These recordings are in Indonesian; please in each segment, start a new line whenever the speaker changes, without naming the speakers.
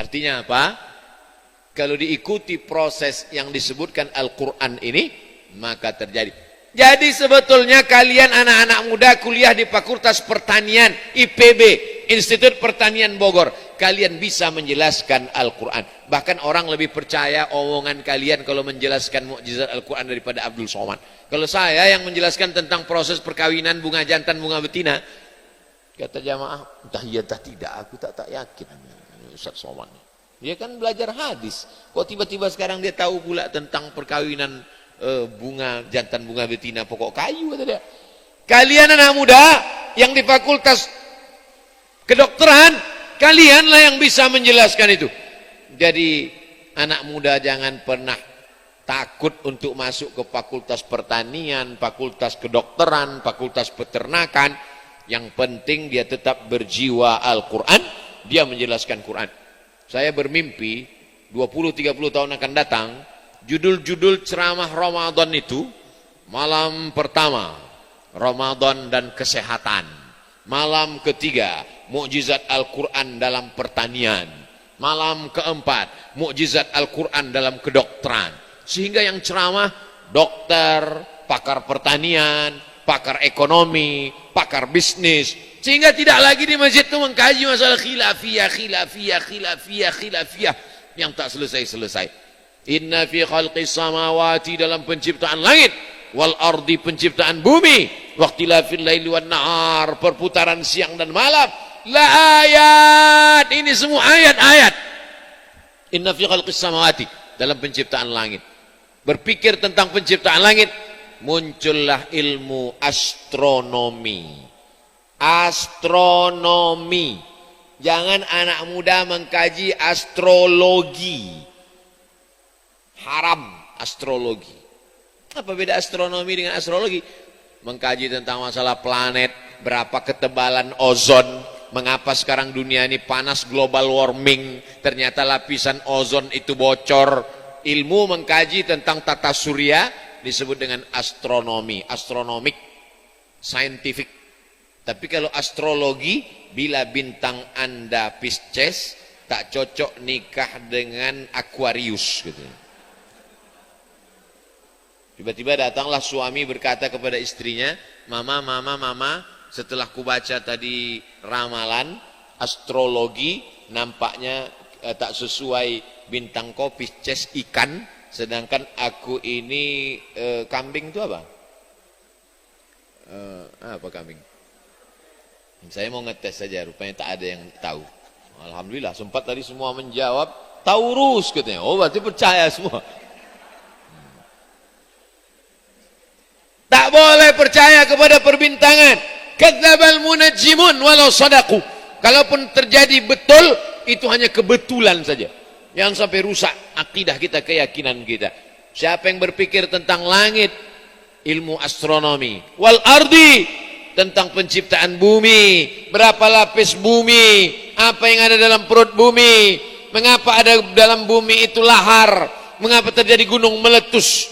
Artinya apa? Kalau diikuti proses yang disebutkan Al-Quran ini, maka terjadi. Jadi sebetulnya kalian anak-anak muda kuliah di Fakultas Pertanian IPB, Institut Pertanian Bogor, kalian bisa menjelaskan Al-Quran. Bahkan orang lebih percaya omongan kalian kalau menjelaskan mukjizat Al-Quran daripada Abdul Somad. Kalau saya yang menjelaskan tentang proses perkawinan bunga jantan bunga betina, kata jamaah, entah iya entah tidak, aku tak yakin Ustaz Somad. Dia kan belajar hadis, kok tiba-tiba sekarang dia tahu pula tentang perkawinan bunga jantan bunga betina pokok kayu, kata dia. Kalian anak muda yang di Fakultas Kedokteran, kalianlah yang bisa menjelaskan itu. Jadi anak muda jangan pernah takut untuk masuk ke Fakultas Pertanian, Fakultas Kedokteran, Fakultas Peternakan. Yang penting dia tetap berjiwa Al-Quran, dia menjelaskan Quran. Saya bermimpi 20-30 tahun akan datang, judul-judul ceramah Ramadan itu, malam pertama Ramadan dan kesehatan, malam ketiga mukjizat Al-Quran dalam pertanian, malam keempat mukjizat Al-Quran dalam kedokteran. Sehingga yang ceramah dokter, pakar pertanian, pakar ekonomi, pakar bisnis. Sehingga tidak lagi di masjid itu mengkaji masalah khilafiyah yang tak selesai-selesai. Inna fi khalqis samawati, dalam penciptaan langit, wal ardi, penciptaan bumi, waqtilafil laili wan nahar, perputaran siang dan malam, la ayat, ini semua ayat-ayat. Inna fi khalqis samawati, dalam penciptaan langit. Berpikir tentang penciptaan langit, muncullah ilmu astronomi. Astronomi. Jangan anak muda mengkaji astrologi. Haram astrologi. Apa beda astronomi dengan astrologi? Mengkaji tentang masalah planet, berapa ketebalan ozon, mengapa sekarang dunia ini panas, global warming, ternyata lapisan ozon itu bocor. Ilmu mengkaji tentang tata surya disebut dengan astronomi, astronomik, scientific. Tapi kalau astrologi, bila bintang Anda Pisces, tak cocok nikah dengan Aquarius gitu. Tiba-tiba datanglah suami berkata kepada istrinya, mama, setelah kubaca tadi ramalan astrologi, nampaknya tak sesuai bintang kau Pisces ikan, sedangkan aku ini kambing itu apa? Apa kambing? Saya mau ngetes saja, rupanya tak ada yang tahu. Alhamdulillah, sempat tadi semua menjawab Taurus katanya. Oh, berarti percaya semua. Tak boleh percaya kepada perbintangan. Kadzdzabal munajjimun walau shadaqu. Kalaupun terjadi betul, itu hanya kebetulan saja. Jangan sampai rusak akidah kita, keyakinan kita. Siapa yang berpikir tentang langit, ilmu astronomi, wal ardi, tentang penciptaan bumi, berapa lapis bumi, apa yang ada dalam perut bumi, mengapa ada dalam bumi itu lahar, mengapa terjadi gunung meletus.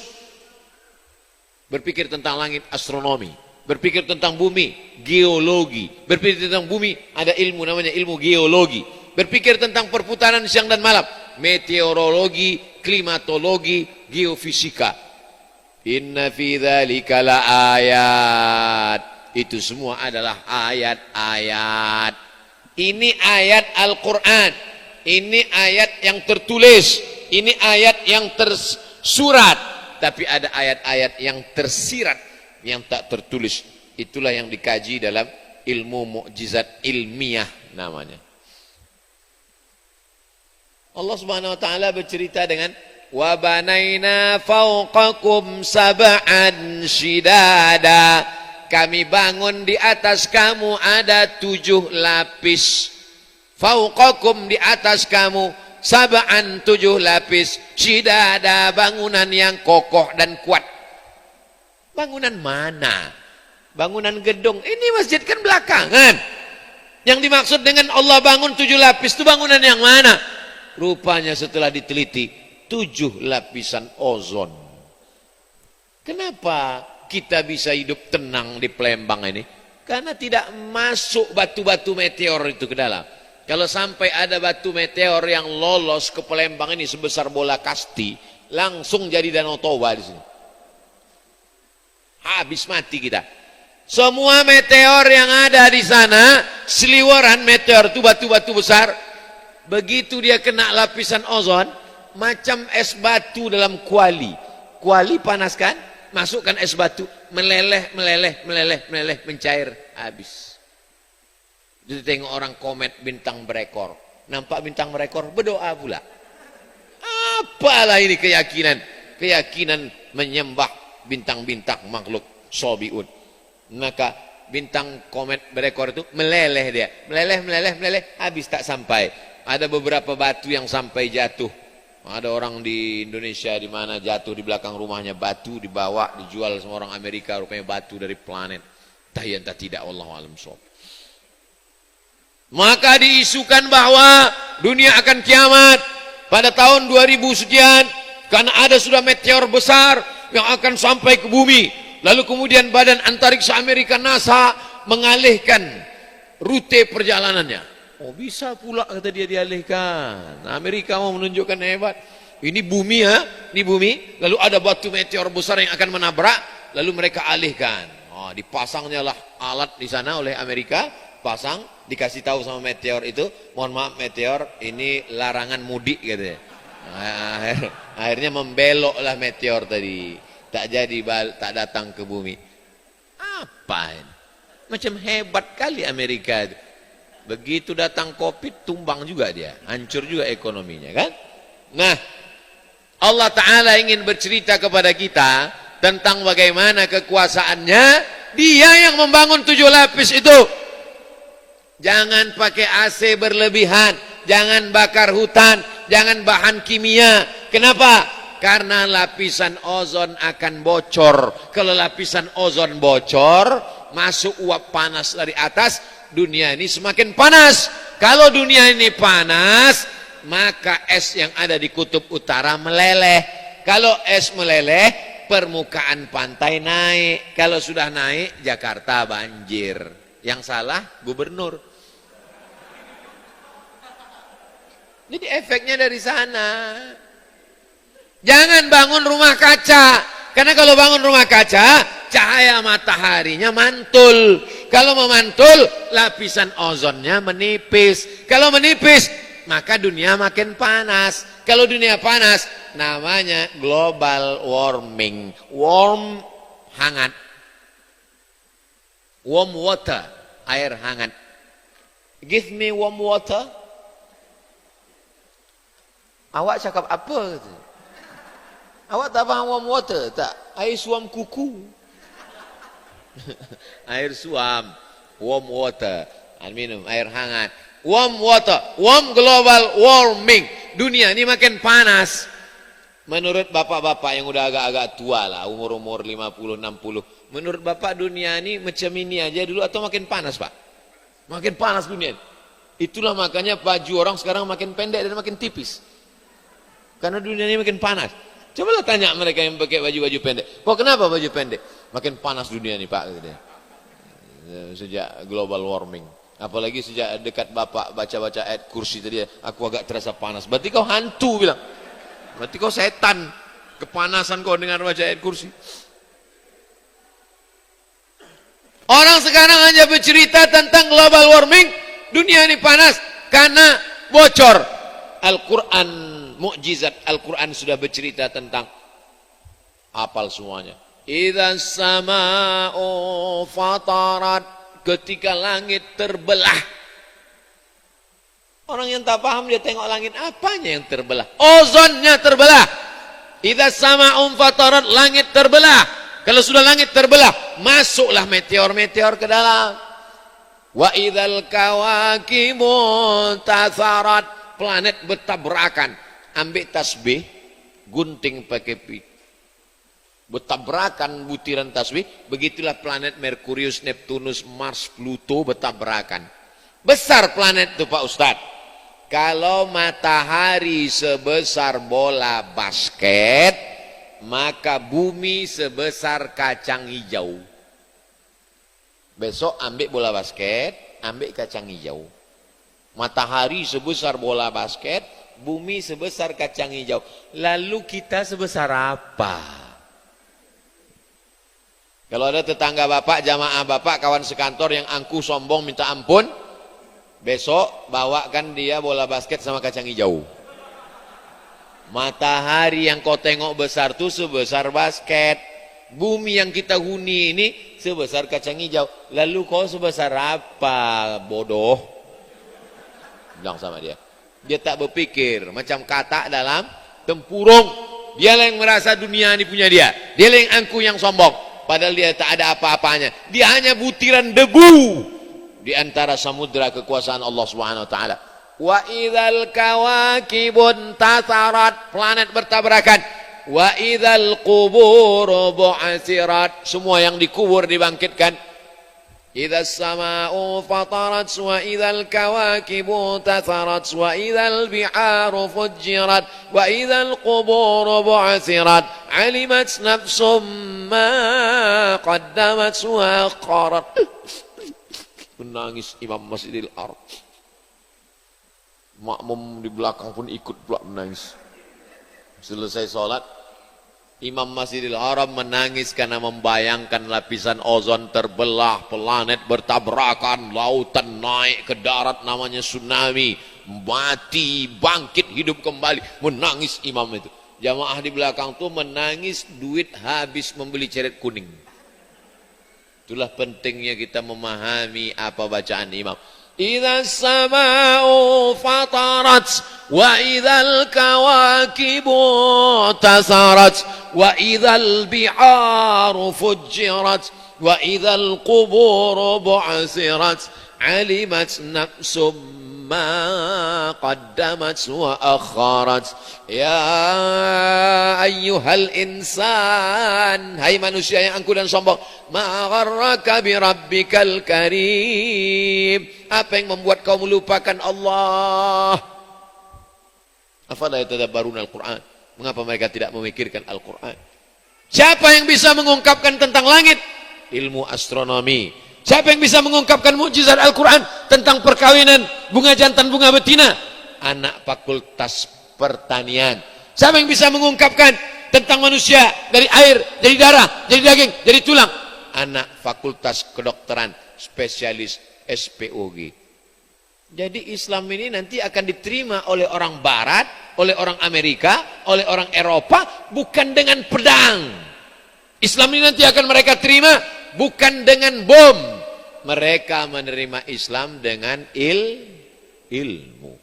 Berpikir tentang langit, astronomi. Berpikir tentang bumi, geologi. Berpikir tentang bumi, ada ilmu namanya ilmu geologi. Berpikir tentang perputaran siang dan malam, meteorologi, klimatologi, geofisika. Inna fi dzalika la ayat. Itu semua adalah ayat-ayat. Ini ayat Al-Quran. Ini ayat yang tertulis. Ini ayat yang tersurat. Tapi ada ayat-ayat yang tersirat, yang tak tertulis. Itulah yang dikaji dalam ilmu mukjizat ilmiah namanya. Allah Subhanahu wa taala bercerita dengan wa banaina fawqakum sab'an shidada. Kami bangun di atas kamu ada 7 lapis. Fauqakum, di atas kamu, sab'an, 7 lapis. Shidada, bangunan yang kokoh dan kuat. Bangunan mana? Bangunan gedung. Ini masjid kan belakangan. Yang dimaksud dengan Allah bangun 7 lapis itu bangunan yang mana? Rupanya setelah diteliti 7 lapisan ozon. Kenapa kita bisa hidup tenang di Palembang ini? Karena tidak masuk batu-batu meteor itu ke dalam. Kalau sampai ada batu meteor yang lolos ke Palembang ini sebesar bola kasti, langsung jadi Danau Toba di sini. Habis mati kita. Semua meteor yang ada di sana, seliweran meteor itu batu-batu besar, begitu dia kena lapisan ozon, macam es batu dalam kuali. Kuali panas kan? Masukkan es batu, meleleh, mencair, habis. Jadi tengok orang komet bintang berekor, nampak bintang berekor, berdoa pula. Apalah ini keyakinan menyembah bintang-bintang makhluk sobiun. Maka bintang komet berekor itu meleleh dia, meleleh, habis tak sampai. Ada beberapa batu yang sampai jatuh. Ada orang di Indonesia di mana jatuh di belakang rumahnya batu, dibawa dijual sama orang Amerika, rupanya batu dari planet. Entah tidak, wallahu alam shawab. Maka diisukan bahwa dunia akan kiamat pada tahun 2000 sekian, karena ada sudah meteor besar yang akan sampai ke bumi. Lalu kemudian Badan Antariksa Amerika NASA mengalihkan rute perjalanannya. Oh, bisa pula kata dia dialihkan. Amerika mau menunjukkan hebat. Ini bumi ya, ini bumi. Lalu ada batu meteor besar yang akan menabrak, lalu mereka alihkan. Oh, dipasangnya lah alat di sana oleh Amerika, pasang, dikasih tahu sama meteor itu, mohon maaf meteor, ini larangan mudik katanya. Akhirnya membeloklah meteor tadi. Tak jadi tak datang ke bumi. Apa ini? Macam hebat kali Amerika itu. Begitu datang Covid, tumbang juga dia, hancur juga ekonominya kan. Nah, Allah Ta'ala ingin bercerita kepada kita tentang bagaimana kekuasaannya. Dia yang membangun 7 lapis itu. Jangan pakai AC berlebihan, jangan bakar hutan, jangan bahan kimia. Kenapa? Karena lapisan ozon akan bocor. Kalau lapisan ozon bocor, masuk uap panas dari atas, dunia ini semakin panas. Kalau dunia ini panas, maka es yang ada di kutub utara meleleh. Kalau es meleleh, permukaan pantai naik. Kalau sudah naik, Jakarta banjir. Yang salah gubernur. Jadi efeknya dari sana. Jangan bangun rumah kaca, karena kalau bangun rumah kaca, cahaya mataharinya mantul. Kalau memantul, lapisan ozonnya menipis. Kalau menipis, maka dunia makin panas. Kalau dunia panas, namanya global warming. Warm, hangat. Warm water, air hangat. Give me warm water. Awak cakap apa? Awak tak faham warm water? Tak. Air suam kuku. Air suam. Warm water. Minum air hangat. Warm water. Warm global warming. Dunia ini makin panas. Menurut bapak-bapak yang udah agak-agak tua lah. Umur-umur 50, 60. Menurut bapak dunia ini macam ini aja dulu atau makin panas pak? Makin panas dunia. Itulah makanya baju orang sekarang makin pendek dan makin tipis. Karena dunia ini makin panas. Cobalah tanya mereka yang pakai baju-baju pendek. Kok kenapa baju pendek? Makin panas dunia nih Pak. Sejak global warming. Apalagi sejak dekat Bapak baca-baca ayat kursi tadi. Aku agak terasa panas. Berarti kau hantu bilang. Berarti kau setan. Kepanasan kau dengar baca ayat kursi. Orang sekarang hanya bercerita tentang global warming. Dunia ini panas. Karena bocor. Al-Quran. Mukjizat Al-Quran sudah bercerita tentang hafal semuanya. Idza sama'u fatarat, ketika langit terbelah. Orang yang tak paham dia tengok langit, apanya yang terbelah? Ozonnya terbelah. Idza sama'u fatarat, langit terbelah. Kalau sudah langit terbelah, masuklah meteor-meteor ke dalam. Wa idzal kawakibu tatharat, planet bertabrakan. Ambil tasbih, gunting pakai bertabrakan butiran tasbih. Begitulah planet Merkurius, Neptunus, Mars, Pluto bertabrakan. Besar planet itu Pak Ustadz. Kalau matahari sebesar bola basket, maka bumi sebesar kacang hijau. Besok ambil bola basket, ambil kacang hijau. Matahari sebesar bola basket, bumi sebesar kacang hijau. Lalu kita sebesar apa? Kalau ada tetangga bapak, jamaah bapak, kawan sekantor yang angkuh sombong minta ampun, besok bawakan dia bola basket sama kacang hijau. Matahari yang kau tengok besar tuh sebesar basket. Bumi yang kita huni ini sebesar kacang hijau. Lalu kau sebesar apa, bodoh? Bilang sama dia. Dia tak berpikir, macam katak dalam tempurung. Dia yang merasa dunia ini punya dia. Dia yang angkuh, yang sombong. Padahal dia tak ada apa-apanya. Dia hanya butiran debu di antara samudra kekuasaan Allah Subhanahu wa taala. Wa idzal kawakibun tasarat, planet bertabrakan. Wa idzal qubur bu'asirat, semua yang dikubur dibangkitkan. Idzas sama'u fatarat wa idzal kawakibu tasarat wa idzal biharu fujjirat wa idzal qubur bu'asirat alimat nafsum ma qaddamat wa akharat. Menangis Imam Masjidil Haram. Makmum di belakang pun ikut pula menangis. Selesai sholat, Imam Masjidil Haram menangis karena membayangkan lapisan ozon terbelah, planet bertabrakan, lautan naik ke darat namanya tsunami, mati, bangkit, hidup kembali. Menangis imam itu. Jamaah di belakang tuh menangis, duit habis membeli ceret kuning. Itulah pentingnya kita memahami apa bacaan imam. Idzas sama'u fatarat wa idzal kawakibu tasarat wa idzal biharu fujjirat wa idzal qubur bu'asirat alimat nafsum ma qaddamat wa akharat. Ya ayyuhal insan, hai manusia yang angkuh dan sombong, ma gharraka bi rabbikal karim, apa yang membuat kau melupakan Allah? Afala yatadabbaruna al-Quran, mengapa mereka tidak memikirkan Al-Quran? Siapa yang bisa mengungkapkan tentang langit? Ilmu astronomi. Siapa yang bisa mengungkapkan mukjizat Al-Quran tentang perkawinan bunga jantan bunga betina? Anak fakultas pertanian. Siapa yang bisa mengungkapkan tentang manusia dari air, dari darah, dari daging, dari tulang? Anak fakultas kedokteran, spesialis SPOG. Jadi Islam ini nanti akan diterima oleh orang Barat, oleh orang Amerika, oleh orang Eropa, bukan dengan pedang. Islam ini nanti akan mereka terima bukan dengan bom. Mereka menerima Islam dengan ilmu.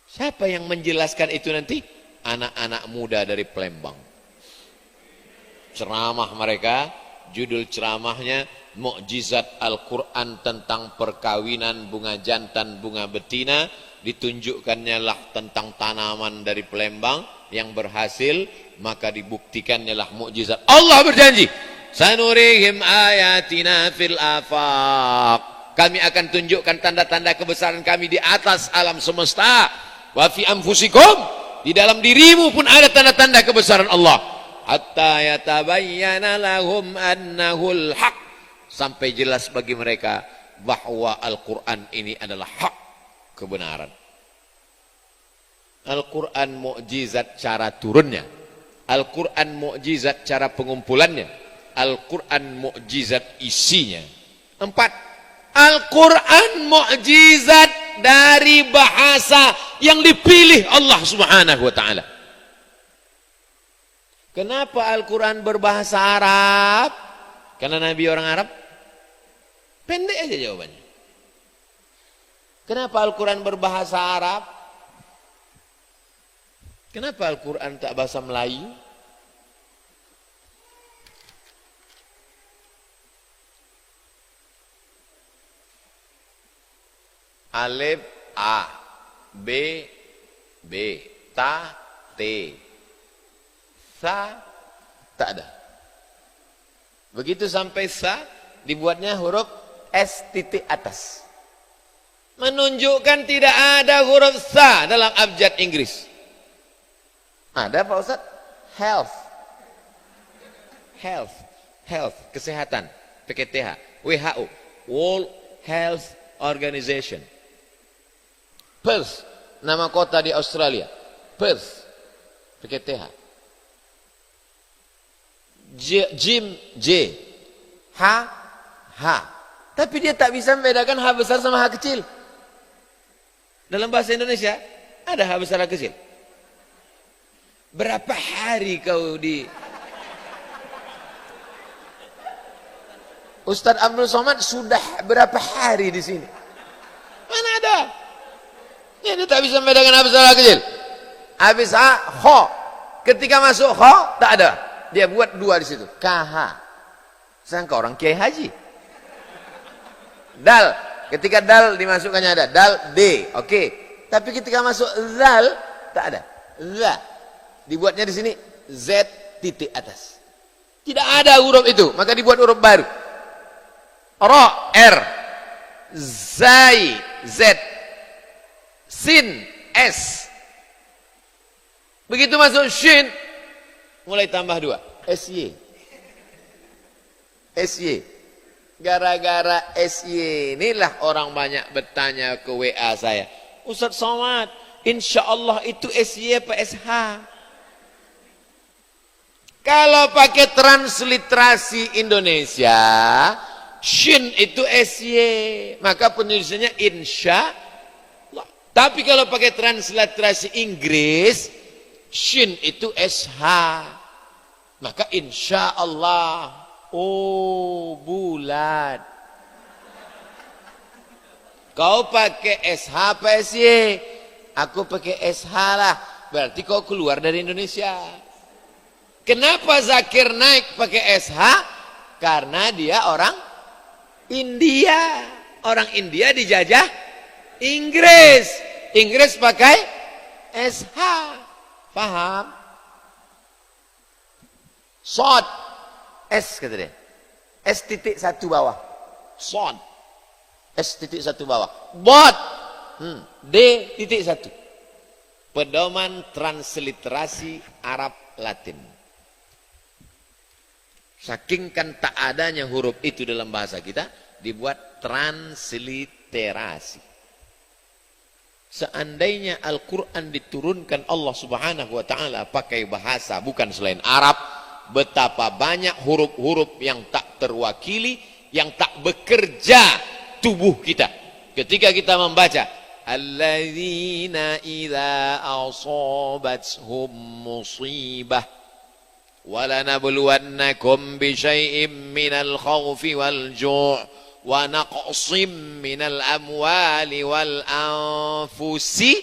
Siapa yang menjelaskan itu nanti? Anak-anak muda dari Palembang. Ceramah mereka, judul ceramahnya Mukjizat Al-Quran tentang perkawinan bunga jantan bunga betina. Ditunjukkannya lah tentang tanaman dari Palembang yang berhasil, maka dibuktikannya lah mukjizat. Allah berjanji, sanurihim ayatina fil afaq, kami akan tunjukkan tanda-tanda kebesaran kami di atas alam semesta. Wa fi anfusikum, di dalam dirimu pun ada tanda-tanda kebesaran Allah. Hatta yatabayyana lahum annahul haq, sampai jelas bagi mereka bahwa Al-Quran ini adalah hak, kebenaran. Al-Quran mukjizat cara turunnya, Al-Quran mukjizat cara pengumpulannya, Al-Quran mukjizat isinya. 4. Al-Quran mukjizat dari bahasa yang dipilih Allah Subhanahu wa taala. Kenapa Al-Quran berbahasa Arab? Karena Nabi orang Arab? Pendek aja jawabannya. Kenapa Al-Quran berbahasa Arab? Kenapa Al-Quran tak bahasa Melayu? Alif A, B, B, Ta, T, Sa, tak ada. Begitu sampai Sa, dibuatnya huruf S titik atas. Menunjukkan tidak ada huruf Sa dalam abjad Inggris. Ada Pak Ustaz? Health. Health. Health. Kesehatan. PKTH. WHO. World Health Organization. Perth, nama kota di Australia. Perth, pakai TH. Jim, J. H, H. Tapi dia tak bisa membedakan H besar sama H kecil. Dalam bahasa Indonesia, ada H besar H kecil. Berapa hari kau di... Ustadz Abdul Somad sudah berapa hari di sini? Mana ada? Ya, dia tak bisa membedakan H besar H kecil. Habis H, Kho. Ketika masuk Kho, tak ada. Dia buat dua di situ. KH. Sangka orang Kiai Haji. Dal. Ketika dal dimasukkannya ada. Dal, D. Oke. Tapi ketika masuk zal, tak ada. Za. Dibuatnya di sini. Z titik atas. Tidak ada huruf itu. Maka dibuat huruf baru. Ra, R. Zai, Z. Sin, S. Begitu masuk shin, mulai tambah dua. SY. SY. Gara-gara SY inilah orang banyak bertanya ke WA saya. Ustaz Somad, insya Allah itu SY apa SH? Kalau pakai transliterasi Indonesia, shin itu SY. Maka penulisannya insya Allah. Tapi kalau pakai transliterasi Inggris, shin itu SH. Maka insya Allah. Oh, bulat. Kau pakai SH apa SY? Aku pakai SH lah. Berarti kau keluar dari Indonesia. Kenapa Zakir naik pakai SH? Karena dia orang India. Orang India dijajah Inggris. Inggris pakai SH. Paham? Sod. S kata dia. S titik satu bawah. Sod. S titik satu bawah. Bot. D titik satu. Pedoman transliterasi Arab Latin. Saking kan tak adanya huruf itu dalam bahasa kita, dibuat transliterasi. Seandainya Al-Quran diturunkan Allah subhanahu wa ta'ala pakai bahasa bukan selain Arab, betapa banyak huruf-huruf yang tak terwakili, yang tak bekerja tubuh kita. Ketika kita membaca alladzina idza asabathum musibah walanabluwannakum bisyai'im minal khawfi wal ju' wa naqsim minal amwali wal anfusi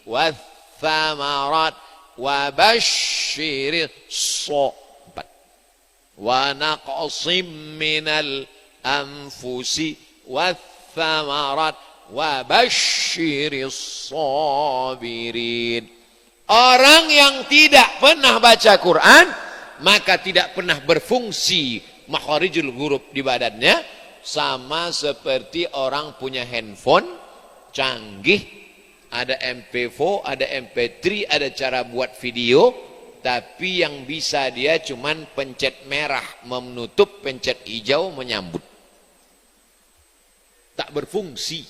wath thamarat wa basyiris wa naqsim minal anfusi wath thamarat wa basyiris sabirin. Orang yang tidak pernah baca Quran maka tidak pernah berfungsi makharijul huruf di badannya, sama seperti orang punya handphone canggih, ada MP4, ada MP3, ada cara buat video, tapi yang bisa dia cuman pencet merah menutup, pencet hijau menyambut. Tak berfungsi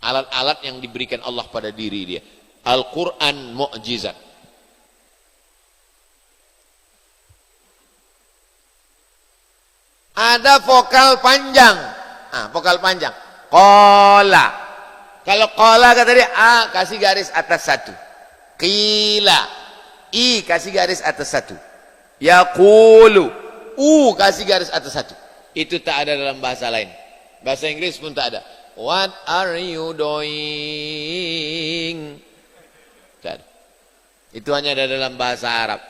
alat-alat yang diberikan Allah pada diri dia. Al-Quran mukjizat. Ada vokal panjang. Vokal panjang. Qala. Kalau qala kata dia A kasih garis atas satu. Qila. I kasih garis atas satu. Yaqulu. U kasih garis atas satu. Itu tak ada dalam bahasa lain. Bahasa Inggris pun tak ada. What are you doing? Tak ada. Itu hanya ada dalam bahasa Arab.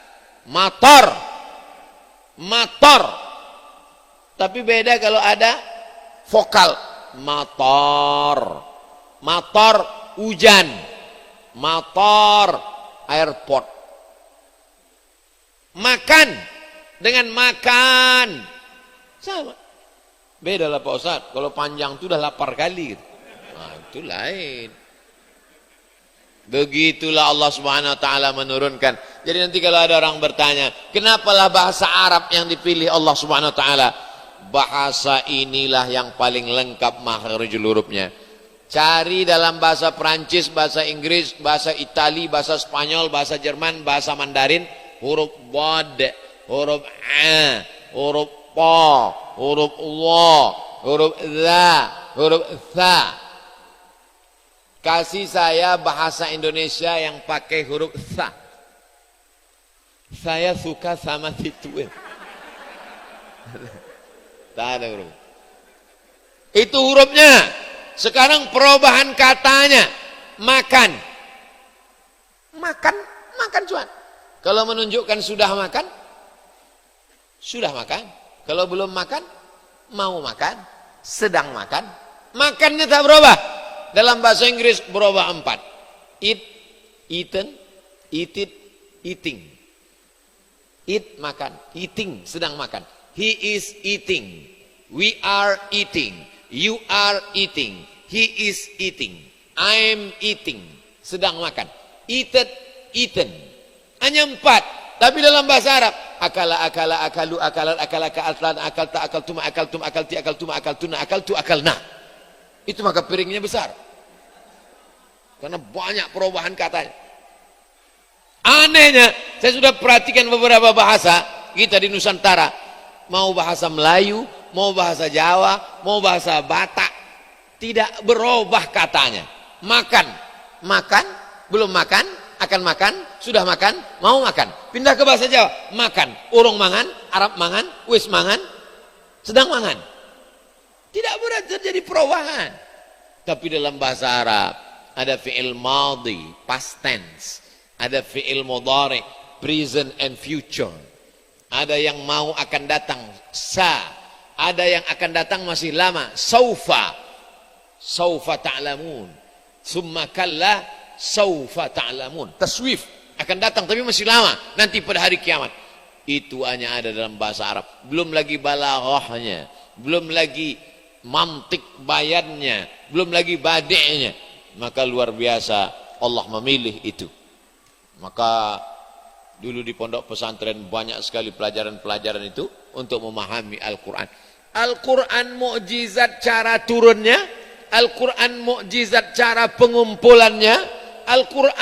Mator. Mator. Tapi beda kalau ada vokal. Mator. Mator hujan. Mator airport. Makan dengan makan sama. Beda lah Pak Ustadz. Kalau panjang itu udah lapar kali gitu. Nah, itu lain. Begitulah Allah Subhanahu wa taala menurunkan. Jadi nanti kalau ada orang bertanya, kenapalah bahasa Arab yang dipilih Allah Subhanahu wa taala? Bahasa inilah yang paling lengkap makharijul hurufnya. Cari dalam bahasa Prancis, bahasa Inggris, bahasa Itali, bahasa Spanyol, bahasa Jerman, bahasa Mandarin, huruf bod, huruf a, huruf po, huruf wa, huruf za, huruf tha. Kasih saya bahasa Indonesia yang pakai huruf tha. Saya suka sama situ. Tak ada huruf. Itu hurufnya. Sekarang perubahan katanya, makan. Makan, makan cuan. Kalau menunjukkan sudah makan, sudah makan. Kalau belum makan, mau makan, sedang makan. Makannya tak berubah. Dalam bahasa Inggris berubah 4. Eat, eaten, eat it, eating. Eat, makan. Eating, sedang makan. He is eating. We are eating. You are eating. He is eating. I'm eating. Sedang makan. Eated, eaten. Hanya 4. Tapi dalam bahasa Arab, akala, akala, akalu, akalat, akalaka, atlan, akalta, akaltuma, akaltum, akalti, akaltuma, akaltuna, akaltu, akalna. Itu maka piringnya besar. Karena banyak perubahan katanya. Anehnya, saya sudah perhatikan beberapa bahasa kita di Nusantara. Mau bahasa Melayu, mau bahasa Jawa, mau bahasa Batak, tidak berubah katanya. Makan, makan, belum makan, akan makan, sudah makan, mau makan. Pindah ke bahasa Jawa, makan, urung mangan, Arab mangan, wis mangan, sedang mangan. Tidak berat terjadi perubahan. Tapi dalam bahasa Arab ada fi'il madhi, past tense, ada fi'il mudhari, present and future. Ada yang mau akan datang, sa. Ada yang akan datang masih lama, saufa. Saufa ta'lamun. Summa kalla saufa ta'lamun. Taswif akan datang tapi masih lama, nanti pada hari kiamat. Itu hanya ada dalam bahasa Arab. Belum lagi balaghahnya, belum lagi mantik bayannya, belum lagi badi'nya. Maka luar biasa Allah memilih itu. Maka dulu di pondok pesantren banyak sekali pelajaran-pelajaran itu untuk memahami Al-Quran. Al-Quran mukjizat cara turunnya, Al-Quran mukjizat cara pengumpulannya, Al-Quran